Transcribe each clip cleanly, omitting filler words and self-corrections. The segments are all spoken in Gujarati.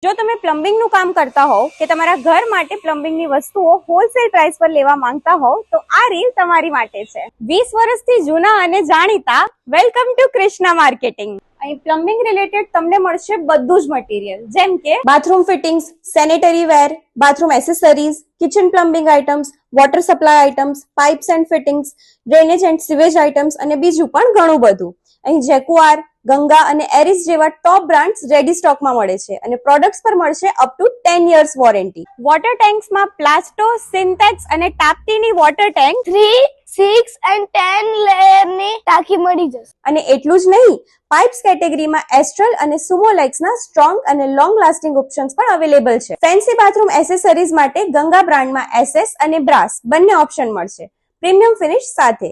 જો તમે પ્લમ્બિંગનું કામ કરતા હોવ કે તમારા ઘર માટે પ્લમ્બિંગની વસ્તુઓ હોલસેલ પ્રાઇસ પર લેવા માંગતા હોવ તો આ રીલ તમારી માટે છે. 20 વર્ષથી જૂના અને જાણીતા વેલકમ ટુ કૃષ્ણા માર્કેટિંગ. અહીં પ્લમ્બિંગ રિલેટેડ તમને મળશે બધું જ મટીરિયલ, જેમ કે bathroom fittings, sanitary wear, bathroom accessories, kitchen plumbing items, water supply items, pipes and fittings, drainage and sewage items અને બીજું પણ ઘણું બધું. અહીં જેકુઆર, ગંગા અને એરિસ જેવા ટોપ બ્રાન્ડ્સ રેડી સ્ટોકમાં મળે છે અને પ્રોડક્ટ્સ પર મળશે up to 10 years warranty. Water ટેન્ક્સમાં પ્લાસ્ટો, સિન્ટેક્સ અને ટાપ્ટીની વોટર ટેન્ક 3, 6 and 10 લેયરની ટાંકી મળી જશે. અને એટલું જ નહીં, પાઇપ્સ કેટેગરીમાં એસ્ટ્રલ અને સુમોલેક્સના સ્ટ્રોંગ અને લોંગ લાસ્ટિંગ ઓપ્શન્સ પણ અવેલેબલ છે. ફેન્સી બાથરૂમ એસેસરીઝ માટે ગંગા બ્રાન્ડમાં એસએસ અને બ્રાસ બંને ઓપ્શન મળશે પ્રીમિયમ ફિનિશ સાથે.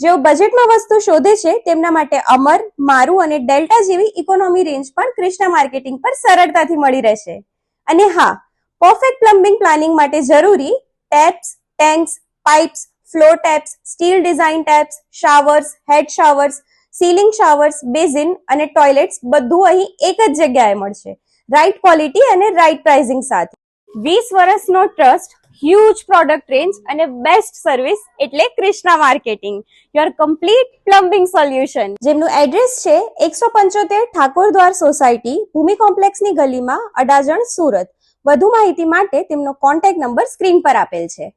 જેઓ બજેટમાં વસ્તુ શોધે છે તેમના માટે અમર, મારુ અને ડેલ્ટા જેવી ઇકોનોમી રેન્જ પણ કૃષ્ણા માર્કેટિંગ પર સરળતાથી મળી રહેશે. અને હા, પરફેક્ટ પ્લમ્બિંગ પ્લાનિંગ માટે જરૂરી taps, tanks, pipes, floor taps, steel design taps, showers, head showers, ceiling showers, basin અને ટોયલેટ્સ બધું અહીં એક જ જગ્યાએ મળશે, રાઇટ ક્વોલિટી અને રાઇટ પ્રાઇસિંગ સાથે. 20 વર્ષનો ટ્રસ્ટ, હ્યુજ પ્રોડક્ટ રેન્જ અને બેસ્ટ સર્વિસ એટલે Krishna marketing, your complete plumbing solution. જેમનું એડ્રેસ છે 175 ઠાકોરદ્વાર સોસાયટી, ભૂમિ કોમ્પ્લેક્સની ગલીમાં, અડાજણ, સુરત. વધુ માહિતી માટે તેમનો કોન્ટેક્ટ નંબર સ્ક્રીન પર આપેલ છે.